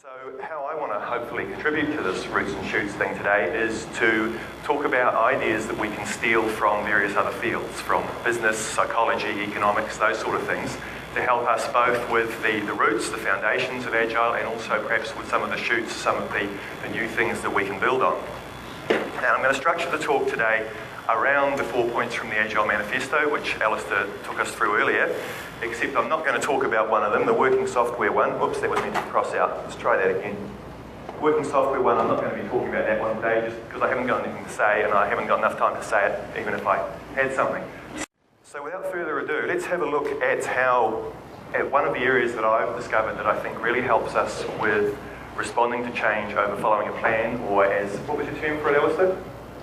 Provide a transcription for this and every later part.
So how I want to hopefully contribute to this Roots and Shoots thing today is to talk about ideas that we can steal from various other fields, from business, psychology, economics, those sort of things, to help us both with the roots, the foundations of Agile, and also perhaps with some of the shoots, some of the new things that we can build on. Now I'm going to structure the talk today around the 4 points from the Agile Manifesto, which Alistair took us through earlier, except I'm not going to talk about one of them, the working software one. Oops, that was meant to cross out. Let's try that again. Working software one, I'm not going to be talking about that one today just because I haven't got anything to say and I haven't got enough time to say it, even if I had something. So without further ado, let's have a look at one of the areas that I've discovered that I think really helps us with responding to change over following a plan, or as, what was your term for it, Alistair?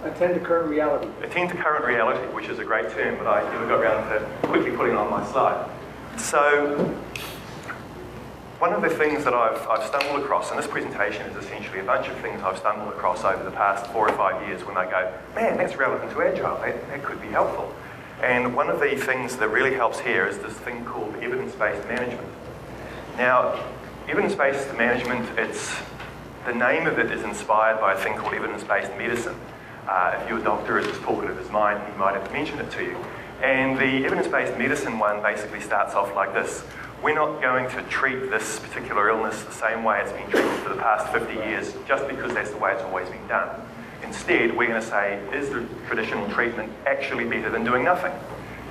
Attend to current reality. Attend to current reality, which is a great term, but I never got around to quickly putting it on my slide. So, one of the things that I've stumbled across, and this presentation is essentially a bunch of things I've stumbled across over the past 4 or 5 years when I go, man, that's relevant to Agile, that could be helpful. And one of the things that really helps here is this thing called evidence-based management. Now, evidence-based management, the name of it is inspired by a thing called evidence-based medicine. If your doctor is as talkative as mine, he might have mentioned it to you. And the evidence-based medicine one basically starts off like this. We're not going to treat this particular illness the same way it's been treated for the past 50 years, just because that's the way it's always been done. Instead, we're going to say, is the traditional treatment actually better than doing nothing?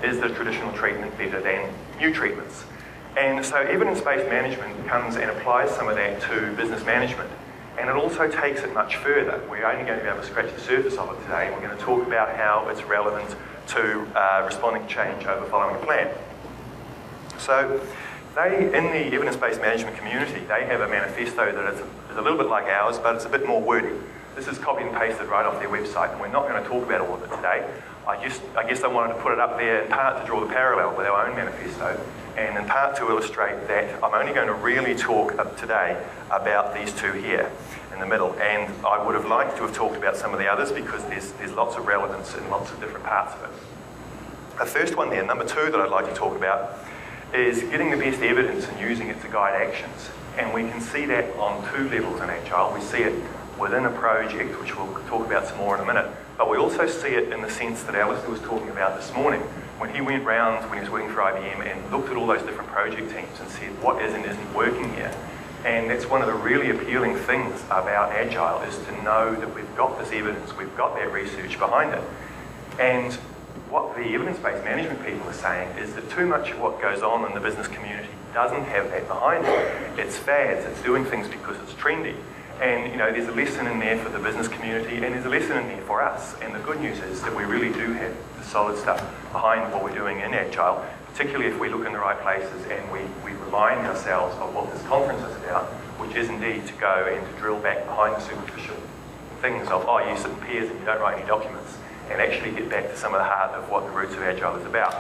Is the traditional treatment better than new treatments? And so evidence-based management comes and applies some of that to business management. And it also takes it much further. We're only going to be able to scratch the surface of it today, and we're going to talk about how it's relevant to responding to change over following a plan. So in the evidence-based management community, they have a manifesto that is a little bit like ours, but it's a bit more wordy. This is copied and pasted right off their website, and we're not going to talk about all of it today. I guess I wanted to put it up there in part to draw the parallel with our own manifesto, and in part to illustrate that I'm only going to really talk today about these two here in the middle, and I would have liked to have talked about some of the others because there's lots of relevance in lots of different parts of it. The first one there, number 2 that I'd like to talk about, is getting the best evidence and using it to guide actions. And we can see that on 2 levels in Agile. We see it within a project, which we'll talk about some more in a minute, but we also see it in the sense that Alistair was talking about this morning, when he went round, when he was working for IBM, and looked at all those different project teams and said, what is and isn't working here? And that's one of the really appealing things about Agile, is to know that we've got this evidence, we've got that research behind it. And what the evidence-based management people are saying is that too much of what goes on in the business community doesn't have that behind it. It's fads, it's doing things because it's trendy. And there's a lesson in there for the business community, and there's a lesson in there for us. And the good news is that we really do have the solid stuff behind what we're doing in Agile, particularly if we look in the right places and we remind ourselves of what this conference is about, which is indeed to go and to drill back behind the superficial things of, oh, you sit in pairs and you don't write any documents, and actually get back to some of the heart of what the roots of Agile is about.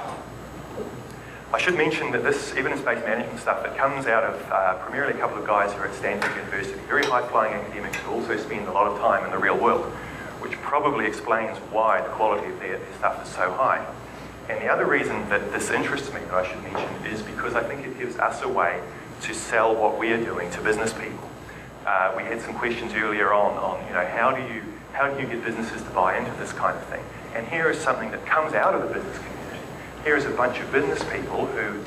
I should mention that this evidence-based management stuff, it comes out of primarily a couple of guys who are at Stanford University, very high-flying academics who also spend a lot of time in the real world, which probably explains why the quality of their stuff is so high. And the other reason that this interests me, that I should mention, is because I think it gives us a way to sell what we are doing to business people. We had some questions earlier on how do you get businesses to buy into this kind of thing? And here is something that comes out of the business community. Here is a bunch of business people who,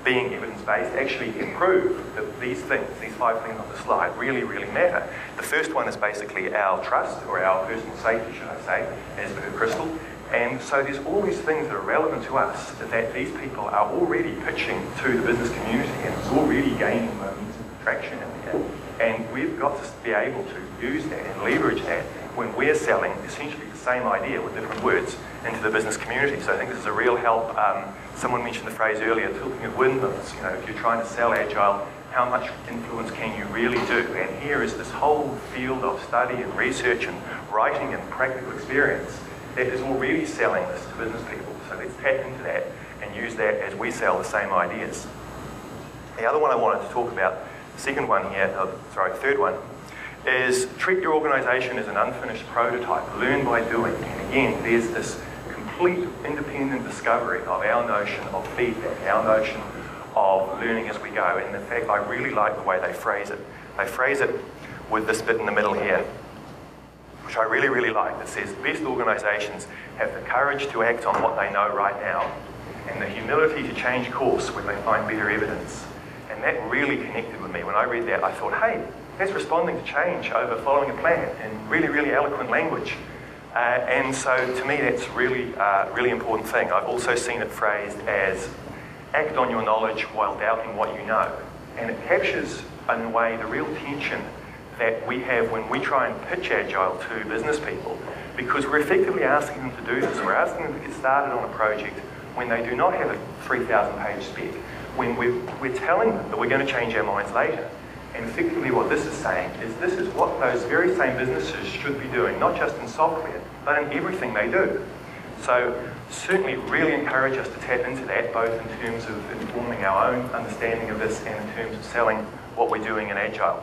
being evidence-based, actually can prove that these 5 things on the slide really, really matter. The first one is basically our trust, or our personal safety, should I say, as per Crystal. And so there's all these things that are relevant to us that these people are already pitching to the business community, and it's already gaining momentum and traction in there. And we've got to be able to use that and leverage that when we're selling essentially the same idea with different words into the business community. So I think this is a real help. Someone mentioned the phrase earlier, talking of windmills. If you're trying to sell Agile, how much influence can you really do? And here is this whole field of study and research and writing and practical experience that is already selling this to business people. So let's tap into that and use that as we sell the same ideas. The other one I wanted to talk about, the third one, is treat your organisation as an unfinished prototype, learn by doing. And again, there's this complete independent discovery of our notion of feedback, our notion of learning as we go. And in fact, I really like the way they phrase it. They phrase it with this bit in the middle here, which I really, really like. That says, best organisations have the courage to act on what they know right now and the humility to change course when they find better evidence. And that really connected with me. When I read that, I thought, hey, that's responding to change over following a plan in really, really eloquent language. And so to me, that's really, really important thing. I've also seen it phrased as act on your knowledge while doubting what you know. And it captures, in a way, the real tension that we have when we try and pitch Agile to business people, because we're effectively asking them to do this. We're asking them to get started on a project when they do not have a 3,000-page spec, when we're telling them that we're going to change our minds later. And effectively what this is saying is this is what those very same businesses should be doing, not just in software, but in everything they do. So certainly really encourage us to tap into that, both in terms of informing our own understanding of this and in terms of selling what we're doing in Agile.